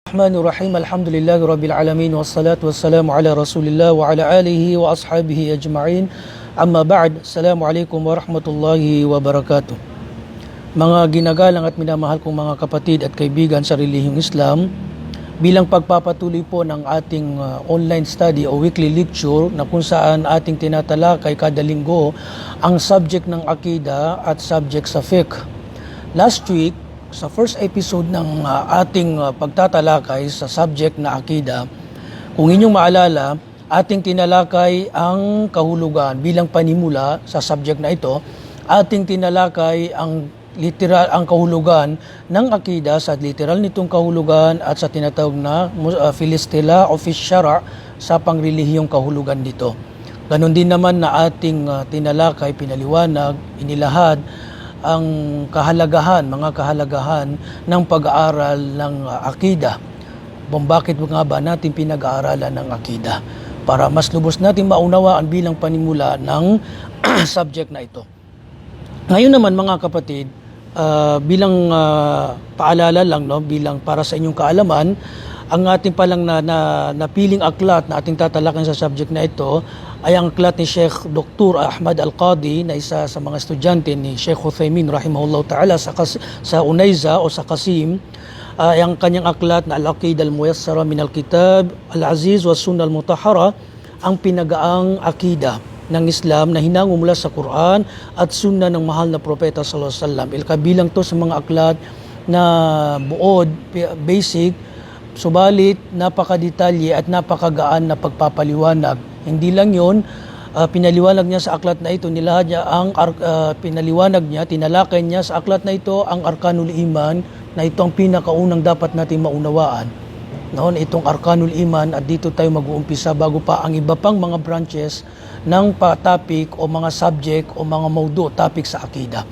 Bismillahirrahmanirrahim. Alhamdulillahi Rabbil Alamin. Wassalatu wassalamu ala Rasulillah wa ala alihi wa ashabihi ajma'in. Amma ba'd. Assalamualaikum warahmatullahi wabarakatuh. Mga ginagalang at minamahal kong mga kapatid at kaibigan sa relihiyong Islam, bilang pagpapatuloy po ng ating online study o weekly lecture na kung saan ating tinatalakay kada linggo ang subject ng akida at subject sa fiqh. Last week, sa first episode ng ating pagtatalakay sa subject na akida, kung inyong maalala, ating tinalakay ang kahulugan bilang panimula sa subject na ito. Ating tinalakay ang kahulugan ng akida sa literal nitong kahulugan at sa tinatawag na filistila o fisyara sa pangrelihiyong kahulugan dito. Ganon din naman na ating tinalakay, pinaliwanag, inilahad ang mga kahalagahan ng pag-aaral ng akida. Bakit nga ba natin pinag-aaralan ng akida? Para mas lubos natin maunawaan bilang panimula ng subject na ito. Ngayon naman mga kapatid, bilang paalala lang, bilang para sa inyong kaalaman, ang ating palang napiling aklat na ating tatalakayin sa subject na ito ay ang aklat ni Sheikh Dr. Ahmad Al-Qadi na isa sa mga estudyante ni Sheikh Uthaymin rahimahullah ta'ala sa Unayza o sa Qasim. Ang kanyang aklat na Al-Aqidah Al-Muyassara min Al-Kitab Al-Aziz wa Sunnah Al-Mutahhara, ang pinagaang akida ng Islam na hinango mula sa Quran at Sunnah ng mahal na propeta sallallahu alaihi wasallam. Kabilang to sa mga aklat na buod, basic, subalit napakadetalye at napakagaan na pagpapaliwanag. Hindi lang yun, pinaliwanag niya sa aklat na ito, nilahad niya pinaliwanag niya, tinalakay niya sa aklat na ito ang Arkanul Iman, na ito ang pinakaunang dapat natin maunawaan. Noon itong Arkanul Iman, at dito tayo mag-uumpisa bago pa ang iba pang mga branches ng topic o mga subject o mga topic sa akida.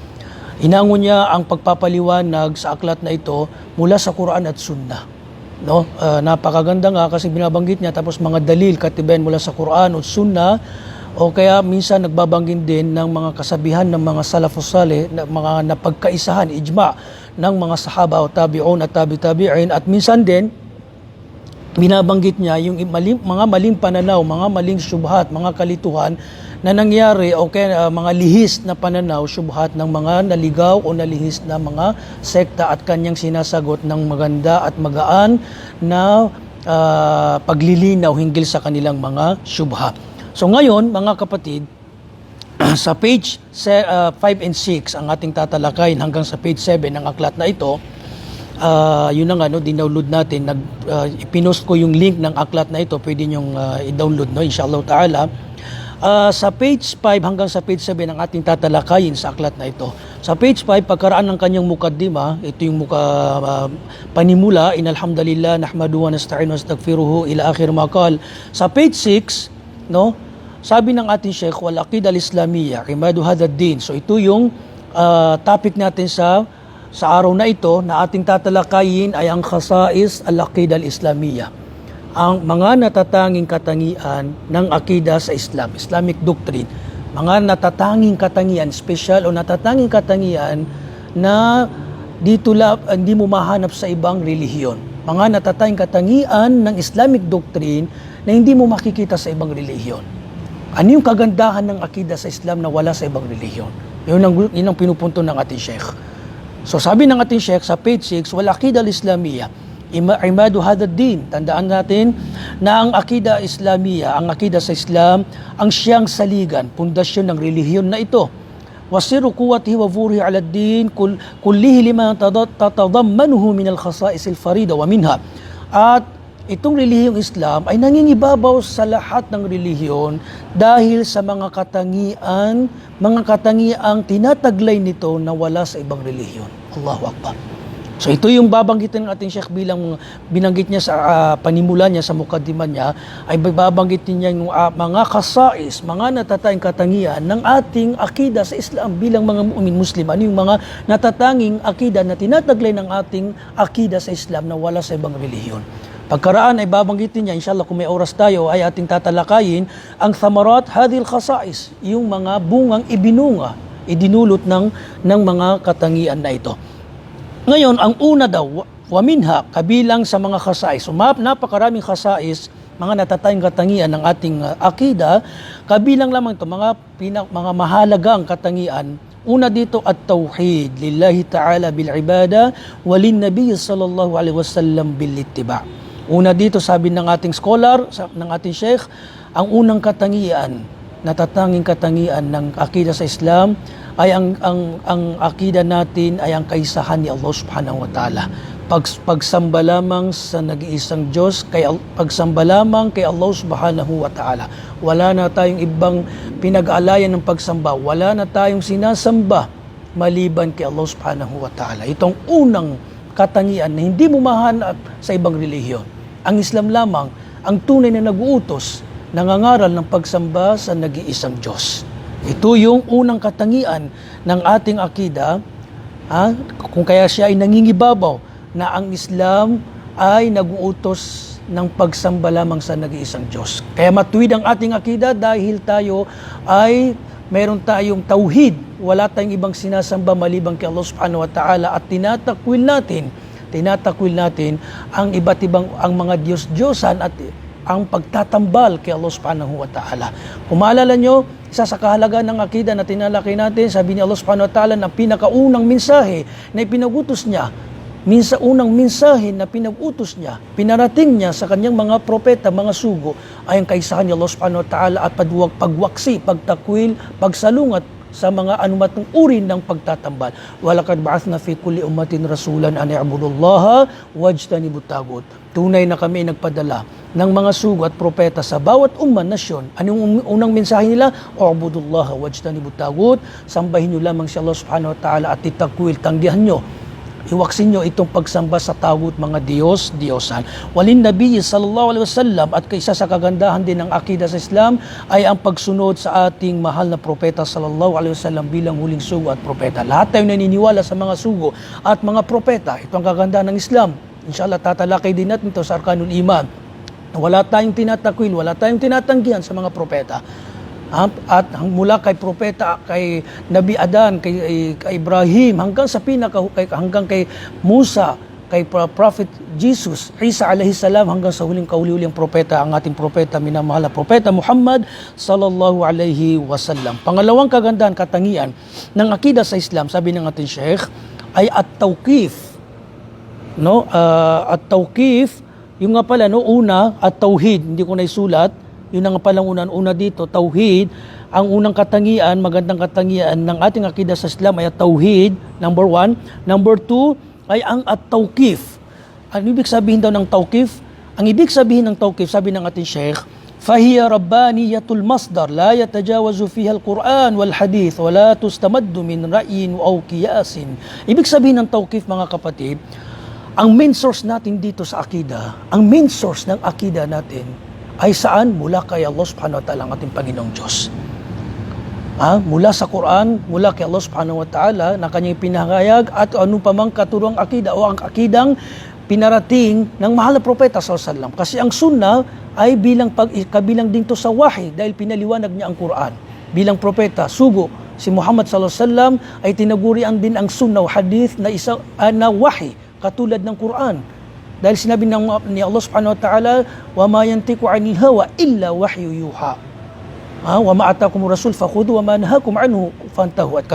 Inango niya ang pagpapaliwanag sa aklat na ito mula sa Quran at Sunnah. Napakaganda nga kasi binabanggit niya, tapos mga dalil katibayan mula sa Quran o Sunnah, o kaya minsan nagbabanggit din ng mga kasabihan ng mga salafus salih, mga napagkaisahan, ijma ng mga sahaba o tabi'un at tabi'in, at minsan din binabanggit niya yung mga maling pananaw, mga maling syubhat, mga kalituhan na nangyari o kaya mga lihis na pananaw, syubhat ng mga naligaw o nalihis na mga sekta, at kanyang sinasagot ng maganda at magaan na paglilinaw hinggil sa kanilang mga syubha. So ngayon mga kapatid, sa page 5 and 6 ang ating tatalakayin hanggang sa page 7 ng aklat na ito. Yun na nga, dinownload natin, ipinost ko yung link ng aklat na ito, pwede nyong i-download, inshallah ta'ala. Sa page 5 hanggang sa page 7 ang ating tatalakayin sa aklat na ito. Sa page 5, pagkaraan ng kanyang mukaddima, ito yung panimula, inalhamdulillah, nahmadu wa nasta'in wa astaghfiruhu ila akhir maqal. Sa page 6, sabi ng ating Sheikh, wal aqidah al-islamiyya, imadu hadha ad-din. So ito yung topic natin sa araw na ito na ating tatalakayin ay ang khasais al-aqidah al-islamiyya, ang mga natatanging katangian ng akida sa Islam, Islamic doctrine. Mga natatanging katangian, special o natatanging katangian na hindi mo mahanap sa ibang relihiyon. Mga natatanging katangian ng Islamic doctrine na hindi mo makikita sa ibang relihiyon. Ano yung kagandahan ng akida sa Islam na wala sa ibang relihiyon? Yun ang pinupunto ng ating Sheikh. So sabi ng ating Sheikh sa page 6, wal aqidah al-islamiyya imadu hadha ad-din. Tandaan natin na ang akida Islamiyya, ang akida sa Islam, ang siyang saligan, pundasyon ng relihiyon na ito. Wasiru quwwatihi wa furihi ala ad-din kullihi lima tatadammanuhu min al-khasa'is al-farida wa minha. At itong relihiyong Islam ay nangingibabaw sa lahat ng relihiyon dahil sa mga katangiang tinataglay nito na wala sa ibang relihiyon. Allahu Akbar. So ito yung babanggitin ng ating Sheikh bilang binanggit niya sa panimula niya, sa mukaddima niya, ay babanggitin niya yung mga khasais, mga natatanging katangian ng ating akida sa Islam bilang mga mu'min Muslim. Ano yung mga natatanging akida na tinataglay ng ating akida sa Islam na wala sa ibang relihiyon. Pagkaraan ay babanggitin niya, inshallah kung may oras tayo, ay ating tatalakayin ang thamarat hadhil khasais, yung mga bungang idinulot ng mga katangian na ito. Ngayon, ang una daw, Wa minha, kabilang sa mga khasais. Napakaraming khasais, mga natatayong katangian ng ating akida, kabilang lamang ito, mga mahalagang katangian. Una dito at tauhid lillahi ta'ala bil ibada walin nabiy sallallahu alaihi wasallam bil ittiba. Una dito, sabi ng ating scholar, ng ating sheikh, ang unang katangian, natatanging katangian ng akida sa Islam ay ang akida natin ay ang kaisahan ni Allah subhanahu wa ta'ala. Pagsamba lamang sa nag-iisang Diyos, pagsamba lamang kay Allah subhanahu wa ta'ala. Wala na tayong ibang pinag-aalayan ng pagsamba, wala na tayong sinasamba maliban kay Allah subhanahu wa ta'ala. Itong unang katangian na hindi mo mahanap sa ibang relihiyon. Ang Islam lamang ang tunay na nag-uutos, nangangaral ng pagsamba sa nag-iisang Diyos. Ito yung unang katangian ng ating akida, kung kaya siya ay nangingibabaw na ang Islam ay nag-uutos ng pagsamba lamang sa nag-iisang Diyos. Kaya matuwid ang ating akida dahil tayo ay meron tayong tauhid. Wala tayong ibang sinasamba maliban kay Allah subhanahu wa ta'ala at tinatakwil natin ang iba't ibang ang mga Diyos-Diyosan at ang pagtatambal kay Allah subhanahu wa ta'ala. Kung maalala nyo, isa sa kahalagaan ng akida na tinalakay natin, sabi ni Allah subhanahu wa ta'ala na pinakaunang mensahe na ipinagutos niya, unang mensahe na pinag-utos niya, pinarating niya sa kanyang mga propeta, mga sugo, ay ang kaisahan ni Allah subhanahu wa ta'ala at pagwaksi, pagtakwil, pagsalungat sa mga anumatong uri ng pagtatambal. Walaqad ba'athna fi kulli ummatin rasulan an i'budullaha wajtanibut taghut. Tunay na kami nagpadala ng mga sugo at propeta sa bawat nasyon. Anong unang mensahe nila? U'budullaha wajtanibut taghut. Sambahin niyo lamang si Allah subhanahu wa ta'ala at itakwil, tanggihan niyo, iwaksin nyo itong pagsamba sa tagut, mga Diyos-Diyosan. Walin Nabi sallallahu alaihi wasallam, at kaisa sa kagandahan din ng akida sa Islam ay ang pagsunod sa ating mahal na propeta sallallahu alaihi wasallam bilang huling sugo at propeta. Lahat tayo naniniwala sa mga sugo at mga propeta. Ito ang kagandahan ng Islam. Inshallah, tatalakay din natin ito sa Arkanul Iman. Wala tayong tinatakwil, wala tayong tinatanggihan sa mga propeta. At mula kay propeta, kay Nabi Adan, kay Ibrahim, hanggang sa hanggang kay Musa, kay Prophet Jesus, Isa alaihi salam, hanggang sa huling kahuli-huling propeta, ang ating propeta, minamahal na propeta Muhammad sallallahu alaihi wasallam. Pangalawang kagandahan, katangian ng akida sa Islam, sabi ng ating Sheikh, ay at-tawqif. At-tawqif, yung nga pala, una, at-tauhid, hindi ko naisulat. Yun ang palang una dito, tauhid. Ang unang katangian, magandang katangian ng ating akida sa Islam ay tauhid, number 1. Number 2 ay ang at-tawqif. Ang ibig sabihin daw ng tawqif? Ang ibig sabihin ng tawqif, sabi ng ating Sheikh, fahiya rabbaniyatul masdar, la yatajawazu fiha al-Quran wal hadith, wa la tustamaddu min ra'yin aw qiyasin. Ibig sabihin ng tawqif, mga kapatid, ang main source natin dito sa akida, ang main source ng akida natin, ay saan? Mula kay Allah subhanahu wa ta'ala, ang ating Panginoong Diyos. Mula sa Quran, mula kay Allah subhanahu wa ta'ala, na kanyang pinahayag at ano pa mang katuruang akida o ang akidang pinarating ng mahal na propeta sallallahu alaihi wasallam. Kasi ang sunnah ay kabilang din to sa wahi dahil pinaliwanag niya ang Quran. Bilang propeta, sugo, si Muhammad sallallahu alaihi wasallam ay tinagurian din ang sunnah o hadith na isa na wahi, katulad ng Quran. Dahil sinabi ni Allah subhanahu wa ta'ala, wa ma yantiqu 'anil hawa illa wahyu yuha. Wa ma atakumur rasul fakhudhu wa ma nahakum anhu fantahu. At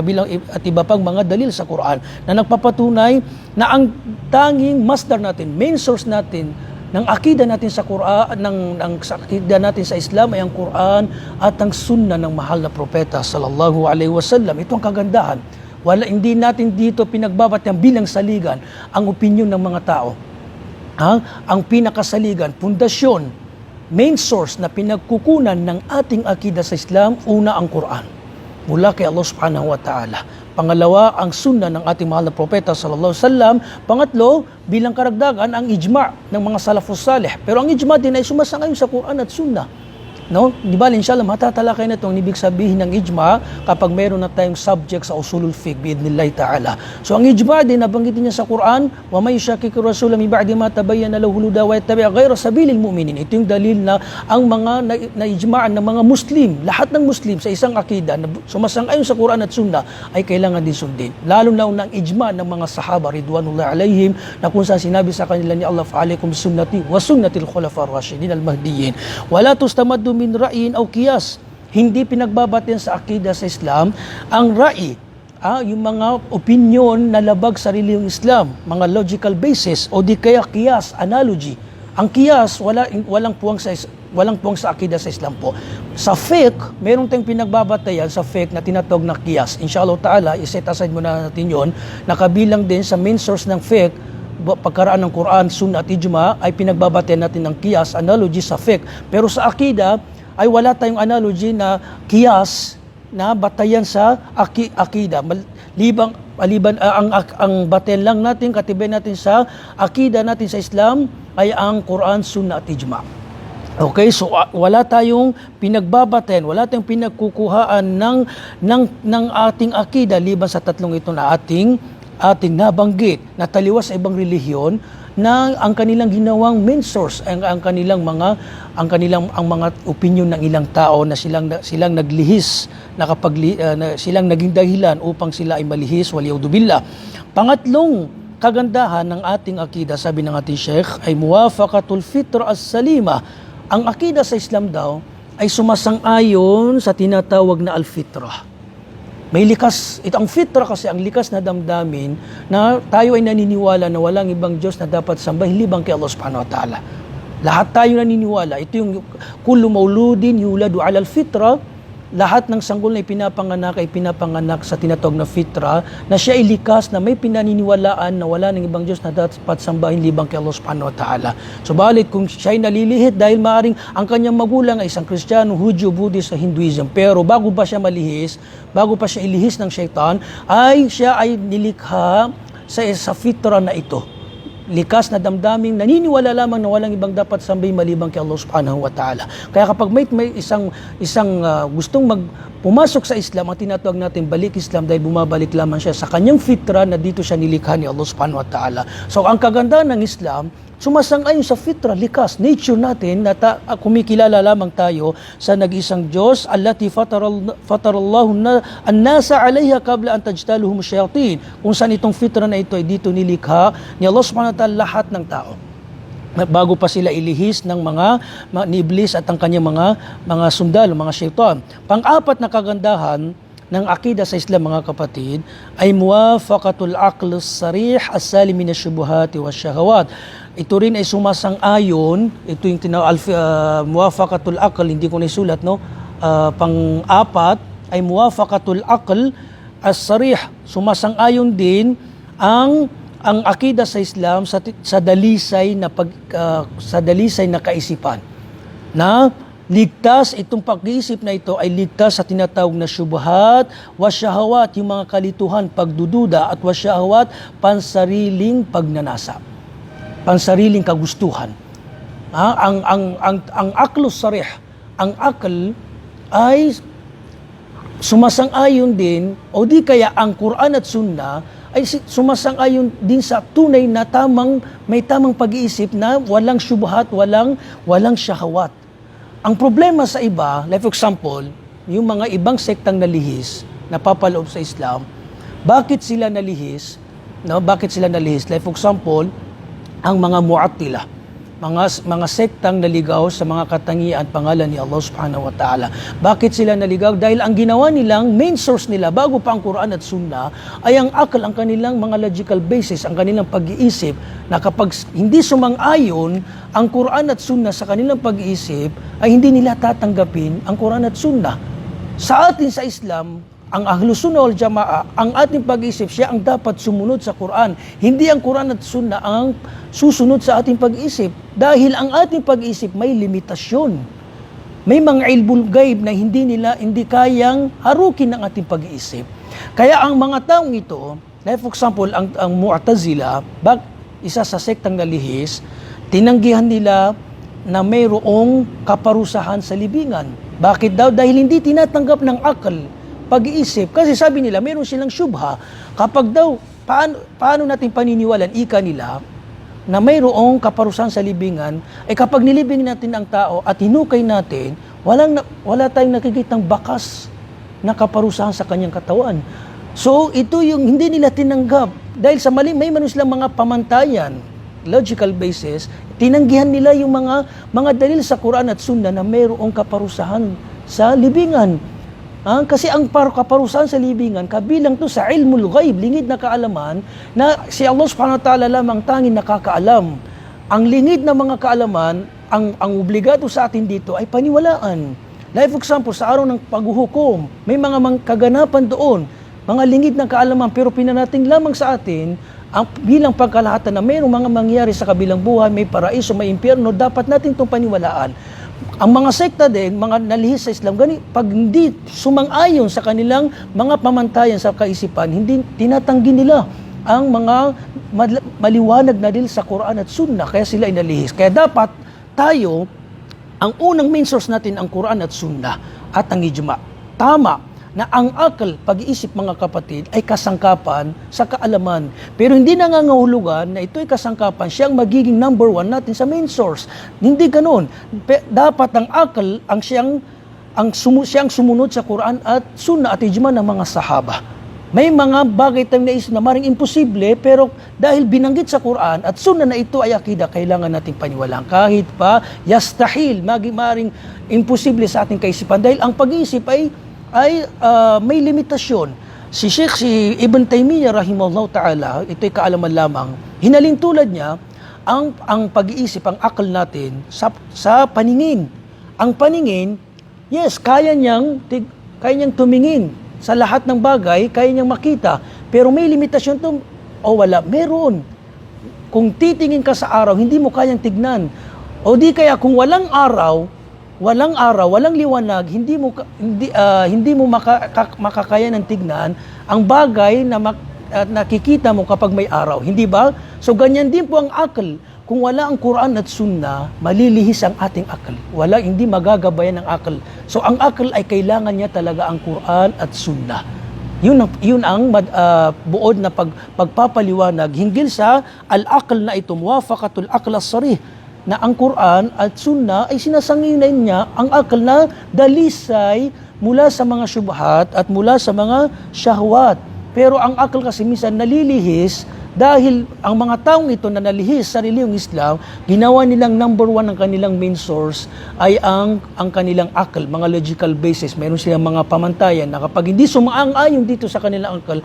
iba pang mga dalil sa Quran na nagpapatunay na ang tanging masdar natin, main source natin ng akida natin sa Quran, ng akida natin sa Islam ay ang Quran at ang sunnah ng mahal na propeta sallallahu alaihi wasallam. Ito ang kagandahan. Hindi natin dito pinagbabatang bilang saligan ang opinyon ng mga tao. Ang pinakasaligan, pundasyon, main source na pinagkukunan ng ating akida sa Islam, una ang Quran, mula kay Allah subhanahu wa ta'ala. Pangalawa, ang sunnah ng ating mahal na propeta sallallahu alaihi wasallam. Pangatlo, bilang karagdagan, ang ijma' ng mga salafus salih. Pero ang ijma' din ay sumasang-ayon sa Quran at sunnah. No? Di ba, inshallah, matatalakay na itong ibig sabihin ng ijma kapag meron na tayong subject sa usulul fiqh biidnillahi ta'ala. So ang ijma din, nabanggitin niya sa Quran, wa may yushaqiqir rasula min ba'di ma tabayyana lahu huda wa yattabi' ghayra sabilil mu'minin. Ito yung dalil na ang mga na-ijma'an ng mga Muslim, lahat ng Muslim sa isang akida na sumasang-ayon sa Quran at Sunnah ay kailangan din sundin. Lalo na ng ijma ng mga sahaba ridwanullahi alaihim na kung saan sinabi sa kanila ni Allah, fa'alaikum sunnati wa sunnatil khulafa'ir rasyidin al-mahdiyyin. Wala tustamaddu min ra'yin aw qiyas. Hindi pinagbabatian sa akida sa Islam ang ra'i, yung mga opinion na labag sa relihiyong Islam, mga logical basis o di kaya qiyas, analogy. Ang qiyas walang puwang sa akida sa Islam po. Sa fiqh, meron tayong pinagbabatayan sa fiqh na tinatawag na qiyas. Inshallah ta'ala, iset aside muna natin yon, nakabilang din sa main source ng fiqh, pagkaraan ng Quran, Sunnah at Ijma ay pinagbabatayan natin ng qiyas, analogy sa fiqh. Pero sa akida ay wala tayong analogy na qiyas na batayan sa akida. Ang batayan lang natin, katibay natin sa akida natin sa Islam ay ang Quran, Sunnah at Ijma. Okay, so wala tayong pinagbabatayan, wala tayong pinagkukuhaan ng ating akida liban sa tatlong ito na ating nabanggit na taliwas sa ibang relihiyon na ang kanilang ginawang main source ang mga opinion ng ilang tao na silang naglihis na silang naging dahilan upang sila ay malihis, waliyaudubillah. Pangatlong kagandahan ng ating akida, sabi ng ating Sheikh, ay muwafaqatul fitra as-salima. Ang akida sa Islam daw ay sumasang-ayon sa tinatawag na al-fitrah. May likas, ang fitra kasi ang likas na damdamin na tayo ay naniniwala na walang ibang Diyos na dapat sambahin libang kay Allah subhanahu wa ta'ala. Lahat tayo naniniwala. Ito yung kullu mauludin yuladu alal fitra. Lahat ng sanggol na ipinapanganak sa tinatawag na fitra na siya ay likas na may pinaniniwalaan na wala ng ibang Diyos na dapat sambahin libang kay Allah subhanahu wa ta'ala. Subalit kung siya ay nalilihit dahil maaring ang kanyang magulang ay isang Kristiyano, Hudyo, Buddhist sa Hinduism, pero bago pa siya ilihis ng syaitan, siya ay nilikha sa fitra na ito. Likas na damdaming naniniwala lamang na walang ibang dapat sambahin malibang kay Allah subhanahu wa ta'ala. Kaya kapag may isang gustong pumasok sa Islam, ang tinatawag natin balik Islam dahil bumabalik lamang siya sa kanyang fitra na dito siya nilikha ni Allah subhanahu wa ta'ala. So ang kagandahan ng Islam, sumasang-ayon sa fitra, likas, nature natin na kumikilala lamang tayo sa nag-isang Diyos, allati fatarallahu an-nasa 'alayha qabla an tajtaluhum syayatin. Kung saan itong fitra na ito ay dito nilikha ni Allah subhanahu wa ta'ala lahat ng tao. Bago pa sila ilihis ng ni Iblis at ang kanyang mga sundalo, mga syaitan. Pang-apat na kagandahan ng akida sa Islam, mga kapatid, ay muwafaqatul aql as-sarih as-salim min asy-syubuhat wa syahawat. Ito rin ay sumasang-ayon, ito yung muwafaqatul aql, hindi ko naisulat, no? Pang-apat ay muwafaqatul aql as-sarih. Sumasang-ayon din ang akida sa Islam sa dalisay na kaisipan na ligtas, itong pag-iisip na ito ay ligtas sa tinatawag na syubhat, wasyahawat, yung mga kalituhan, pagdududa, at wasyahawat, pansariling pagnanasa, pansariling kagustuhan. Ang aklus sarih, ang akl ay sumasang-ayon din, o di kaya ang Quran at Sunnah ay sumasang-ayon din sa tunay na may tamang pag-iisip na walang syubhat, walang syahawat. Ang problema sa iba, like for example, yung mga ibang sektang nalihis, napapaloob sa Islam, bakit sila nalihis? No? Bakit sila nalihis? Like for example, ang mga Mu'attila, mga sektang naligaw sa mga katangian at pangalan ni Allah subhanahu wa ta'ala. Bakit sila naligaw? Dahil ang ginawa nilang, main source nila, bago pa ang Quran at Sunnah, ay ang akal, ang kanilang mga logical basis, ang kanilang pag-iisip, na kapag hindi sumang-ayon ang Quran at Sunnah sa kanilang pag-iisip, ay hindi nila tatanggapin ang Quran at Sunnah. Sa atin sa Islam, ang Ahlus Sunnah wal Jamaa, ang ating pag-iisip, siya ang dapat sumunod sa Quran. Hindi ang Quran at Sunnah ang susunod sa ating pag-iisip. Dahil ang ating pag-iisip may limitasyon. May mga ilmul gaib na hindi kayang harukin ng ating pag-iisip. Kaya ang mga taong ito, like for example, ang Mu'tazila, isa sa sektang nalihis, tinanggihan nila na mayroong kaparusahan sa libingan. Bakit daw? Dahil hindi tinatanggap ng akal, pag-iisip. Kasi sabi nila, mayroon silang syubha. Kapag daw, paano natin paniniwalaan, ika nila, na mayroong kaparusahan sa libingan, ay kapag nilibing natin ang tao at hinukay natin, wala tayong nakikitang bakas na kaparusahan sa kanyang katawan. So, ito yung hindi nila tinanggap. Dahil sa mali, may manos silang mga pamantayan, logical basis, tinanggihan nila yung mga dalil sa Quran at Sunnah na mayroong kaparusahan sa libingan. Kasi ang kaparusahan sa libingan, kabilang to sa ilmul ghaib, lingid na kaalaman, na si Allah subhanahu wa ta'ala lamang tanging nakakaalam. Ang lingid na mga kaalaman, ang obligado sa atin dito ay paniwalaan. Like for example, sa araw ng paghuhukom, may mga kaganapan doon, mga lingid na kaalaman, pero pinanating lamang sa atin, ang bilang pagkalahatan na mayroong mga mangyari sa kabilang buhay, may paraiso, may impyerno, dapat natin itong paniwalaan. Ang mga sekta din, mga nalihis sa Islam, pag hindi sumang-ayon sa kanilang mga pamantayan sa kaisipan, hindi tinatanggi nila ang mga maliwanag na dil sa Quran at Sunnah, kaya sila inalihis. Kaya dapat tayo, ang unang main source natin ang Quran at Sunnah at ang ijma. Tama na ang akal, pag-iisip mga kapatid, ay kasangkapan sa kaalaman. Pero hindi nangangahulugan na ito ay kasangkapan, siyang magiging number one natin sa main source. Hindi ganoon. Dapat ang akal, siyang sumunod sa Quran at Sunnah at ijma ng mga sahaba. May mga bagay tayong naisip na maring imposible, pero dahil binanggit sa Quran at Sunnah na ito ay akida, kailangan nating paniwalaan. Kahit pa, yastahil, maring imposible sa ating kaisipan. Dahil ang pag-iisip ay may limitasyon. Si Ibn Taymiyyah rahimahullah ta'ala, ito'y kaalaman lamang, hinaling tulad niya ang pag-iisip, ang akal natin sa paningin. Ang paningin, yes, kaya niyang tumingin sa lahat ng bagay, kaya niyang makita, pero may limitasyon to o wala. Meron. Kung titingin ka sa araw, hindi mo kayang tignan. O di kaya kung walang araw, walang liwanag, hindi mo makakaya ng tignan ang bagay na nakikita mo kapag may araw, hindi ba? So ganyan din po ang akal. Kung wala ang Quran at Sunnah, malilihis ang ating akal. Hindi magagabayan ang akal. So ang akal ay kailangan niya talaga ang Quran at Sunnah. Yun ang buod na pagpapaliwanag hinggil sa al-aql na ito, muwafaqatul aql as-sarih, na ang Quran at Sunnah ay sinasanginan niya ang akal na dalisay mula sa mga syubhat at mula sa mga syahwat. Pero ang akal kasi minsan nalilihis dahil ang mga taong ito na nalihis sa relihiyong Islam, ginawa nilang number one ang kanilang main source ay ang kanilang akal, mga logical basis. Meron silang mga pamantayan na kapag hindi sumaang-ayon dito sa kanilang akal,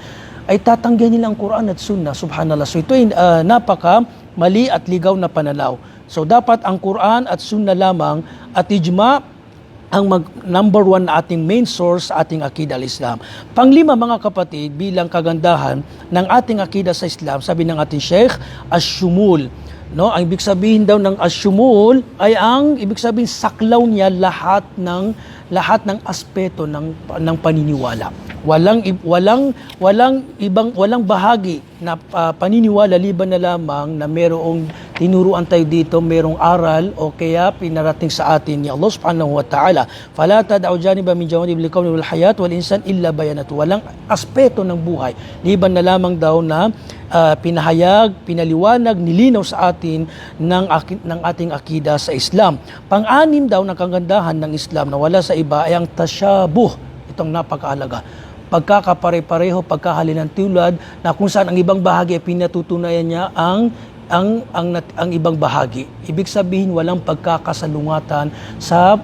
ay tatanggihan nila ang Quran at Sunnah. Subhanallah. So ito ay napaka mali at ligaw na pananaw. So dapat ang Quran at Sunnah lamang at ijma ang number one na ating main source sa ating akida al-Islam. Panglima mga kapatid, bilang kagandahan ng ating akida sa Islam, sabi ng ating Sheikh, ash-shumul. No, ang ibig sabihin daw ng ash-shumul ay ibig sabihin saklaw niya lahat ng aspeto ng paniniwala. Walang bahagi na paniniwala liban na lamang na merong tinuruan tayo dito, merong aral o kaya pinarating sa atin ni Allah subhanahu wa ta'ala. Fala tad'u janiban min jawanibil kauni wal hayat wal insan illa bayanatu. Walang aspeto ng buhay liban na lamang daw na pinahayag, pinaliwanag, nilinaw sa atin ng ating akida sa Islam. Pang-anim daw ng kagandahan ng Islam na wala sa iba ay ang tasyabuh. Itong napakahalaga. Pagkakapare-pareho, pagkahalinang tulad na kung saan ang ibang bahagi ay pinatutunayan niya ang ibang bahagi. Ibig sabihin walang pagkakasalungatan sa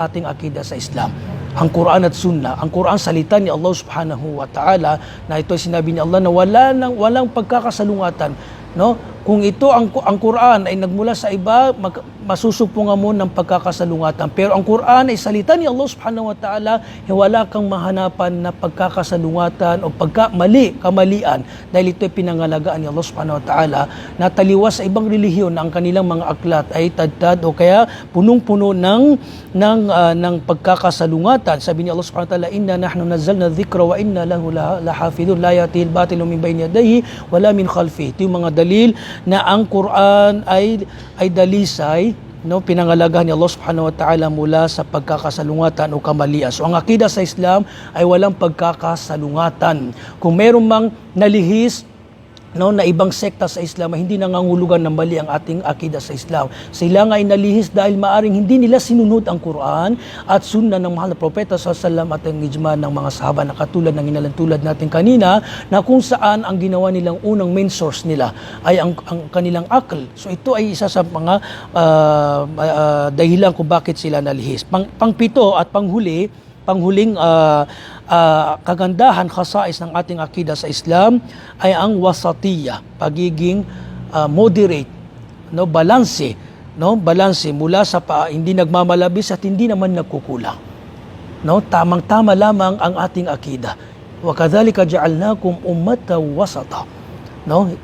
ating akida sa Islam. Ang Quran at Sunnah, ang Quran salita ni Allah subhanahu wa ta'ala na ito ay sinabi ni Allah na walang pagkakasalungatan, no? Kung ito ang Quran ay nagmula sa iba, masusupungan mo ng pagkakasalungatan. Pero ang Quran ay salita ni Allah subhanahu wa ta'ala, wala kang mahanapan na pagkakasalungatan o kamalian. Dahil ito ay pinangalagaan ni Allah subhanahu wa ta'ala na taliwas sa ibang relihiyon na ang kanilang mga aklat ay tadtad o kaya punong-puno ng pagkakasalungatan. Sabi ni Allah subhanahu wa ta'ala, inna nahnu nazzalna dhikra wa inna lahu lahafidhun la ya'tihil batilu min bayni yadayhi wala min khalfihi. Ito yung mga dalil na ang Quran ay dalisay no, pinangalagahan ni Allah subhanahu wa ta'ala mula sa pagkakasalungatan o kamalian. So ang akida sa Islam ay walang pagkakasalungatan. Kung meron mang nalihis, no, na ibang sekta sa Islam ay hindi nangangulugan ng mali ang ating akida sa Islam. Sila nga ay nalihis dahil maaring hindi nila sinunod ang Quran at sunna ng mahal na propeta sallallahu alaihi wasallam at ang ijma ng mga sahaba na katulad ng inalantulad natin kanina, na kung saan ang ginawa nilang unang main source nila ay ang kanilang akal. So ito ay isa sa mga dahilan kung bakit sila nalihis. Pangpito at panghuling kagandahan, khasais ng ating akida sa Islam ay ang wasatiyya, pagiging moderate, no, balanse mula sa hindi nagmamalabis at hindi naman nagkukulang. No, tamang-tama lamang ang ating akida. Wa kadzalika ja'alnakum ummatan wasata. No,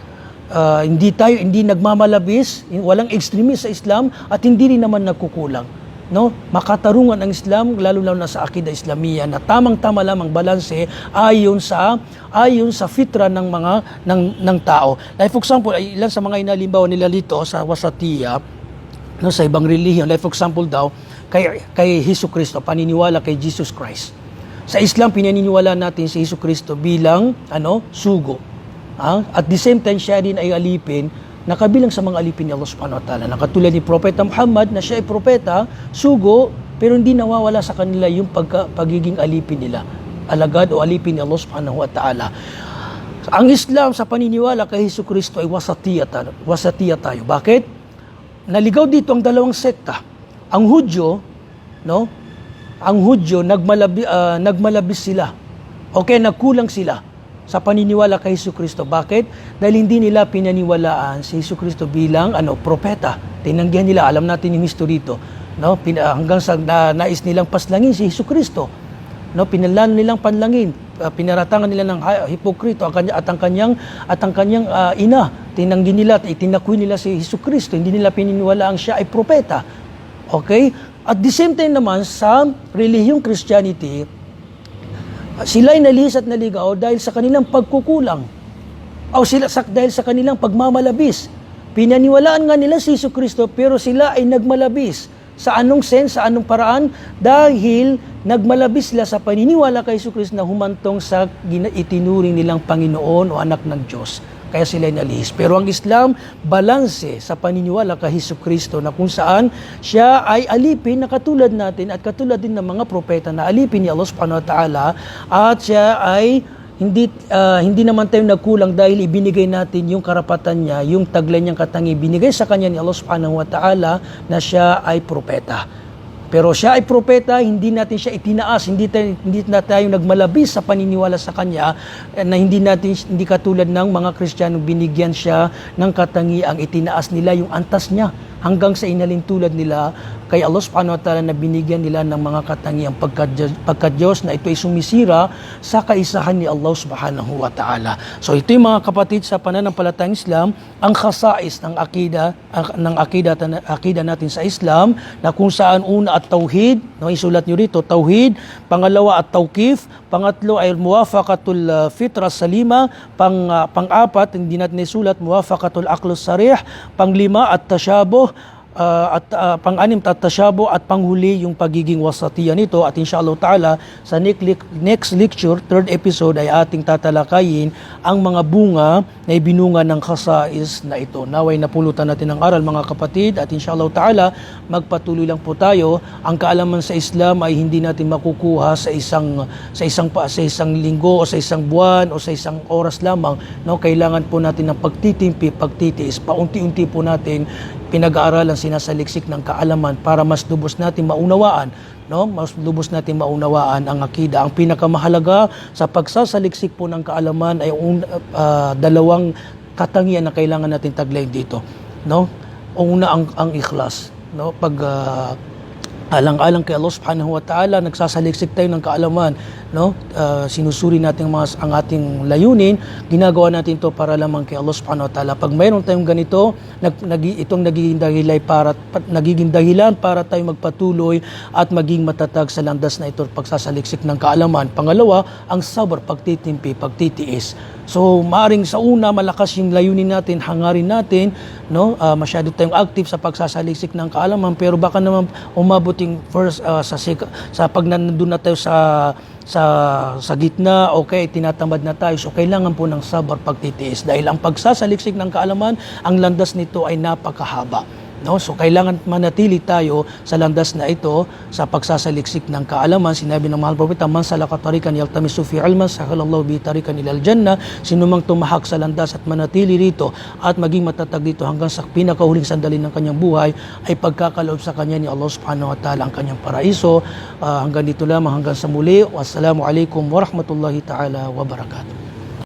hindi nagmamalabis, walang extremist sa Islam at hindi rin naman nagkukulang. No, makatarungan ang Islam lalo na sa akida Islamiyya na tamang-tama lamang balanse ayon sa fitra ng ng tao. Like for example, ilan sa mga inalimbawa nila dito sa wasatiyya, no, sa ibang relihiyon. Like for example daw kay Jesucristo, paniniwala kay Jesus Christ. Sa Islam pinaniniwala natin si Jesucristo bilang sugo. At the same time siya din ay alipin na kabilang sa mga alipin ni Allah subhanahu wa ta'ala. Nakatulad ni Propeta Muhammad na siya ay propeta, sugo, pero hindi nawawala sa kanila yung pagiging alipin nila. Alagad o alipin ni Allah subhanahu wa ta'ala. Ang Islam sa paniniwala kay Jesucristo ay wasatiya tayo. Bakit? Naligaw dito ang dalawang sekta. Ang Hudyo, nagmalabis sila. Okay, nagkulang sila sa paniniwala kay Jesucristo. Bakit? Dahil hindi nila pinaniwalaan si Jesucristo bilang propeta. Tinanggihan nila, alam natin yung history ito, no? Hanggang sa nais nilang paslangin si Jesucristo. No, pinalano nilang panlangin, pinaratangan nila ng hipokrito at ang kanyang ina. Tinanggi nila, itinakwil nila si Jesucristo. Hindi nila pininiwalaan siya ay propeta. Okay? At the same time naman sa relihiyong Christianity, sila'y nalihis at naligaw dahil sa kanilang pagkukulang o dahil sa kanilang pagmamalabis. Pinaniwalaan nga nila si Jesucristo pero sila ay nagmalabis. Sa anong sense, sa anong paraan? Dahil nagmalabis sila sa paniniwala kay Jesucristo na humantong sa itinuring nilang Panginoon o anak ng Diyos. Kaya sila ay nalihis. Pero ang Islam, balanse sa paniniwala kay Jesucristo na kung saan siya ay alipin na katulad natin at katulad din ng mga propeta na alipin ni Allah subhanahu wa ta'ala, at siya ay hindi naman tayo nagkulang dahil ibinigay natin yung karapatan niya, yung taglay niyang katangi, binigay sa kanya ni Allah subhanahu wa ta'ala na siya ay propeta. Pero siya ay propeta, hindi natin siya itinaas, hindi na tayo nagmalabis sa paniniwala sa kanya, na hindi katulad ng mga Kristiyano binigyan siya ng katangiang itinaas nila yung antas niya hanggang sa inalintulad nila kay Allah subhanahu wa ta'ala na binigyan nila ng mga katangiang pagka-Diyos na ito ay sumisira sa kaisahan ni Allah subhanahu wa ta'ala. So ito yung mga kapatid sa pananampalatayang Islam, ang khasais ng akida natin sa Islam, na kung saan una at tauhid, isulat nyo rito, tauhid, pangalawa at tawqif, pangatlo ay muwafaqatul fitra salima, pang-apat, hindi natin isulat, muwafaqatul aqlus sarih, panglima at tasyabuh, pang-anim at tasyabo, at panghuli yung pagiging wasatiya nito. At inshallah ta'ala sa next lecture, third episode, ay ating tatalakayin ang mga bunga na ibinunga ng khasais na ito. Naway napulutan natin ang aral mga kapatid, at inshallah ta'ala magpatuloy lang po tayo. Ang kaalaman sa Islam ay hindi natin makukuha sa isang linggo o sa isang buwan o sa isang oras lamang. Kailangan po natin ng pagtitiis, paunti-unti po natin pinag-aaralan, sinasaliksik ng kaalaman para mas lubos natin maunawaan, mas lubos natin maunawaan ang akida. Ang pinakamahalaga sa pagsasaliksik po ng kaalaman ay dalawang katangian na kailangan natin taglayin dito. Una ang ikhlas. Alang-alang kay Allah subhanahu wa ta'ala, nagsasaliksik tayo ng kaalaman, sinusuri natin ang ating layunin, ginagawa natin to para lamang kay Allah subhanahu wa ta'ala. Pag mayroon tayong ganito, itong nagiging dahilan para tayo magpatuloy at maging matatag sa landas na ito, pagsasaliksik ng kaalaman. Pangalawa, ang sabr, pagtitimpi, pagtitiis. So maaring sa una malakas yung layunin natin, hangarin natin, no? Masyado tayong active sa pagsasaliksik ng kaalaman, pero baka naman umabot yung first sa pag nandun na tayo sa gitna, okay, tinatamad na tayo. So kailangan po ng sabar, pagtitiis, dahil ang pagsasaliksik ng kaalaman, ang landas nito ay napakahaba. No, so kailangan manatili tayo sa landas na ito sa pagsasaliksik ng kaalaman. Sinabi ng mahal propeta, man salaka tarikan yaltamisu fi ilman sahalallahu bi tarikan ilal jannah. Sino mang tumahak sa landas at manatili rito at maging matatag dito hanggang sa pinakahuling sandali ng kanyang buhay, ay pagkakaloob sa kanya ni Allah subhanahu wa ta'ala ang kanyang paraiso. Hanggang dito lamang, hanggang sa muli. Wassalamu alaikum warahmatullahi ta'ala wabarakatuh.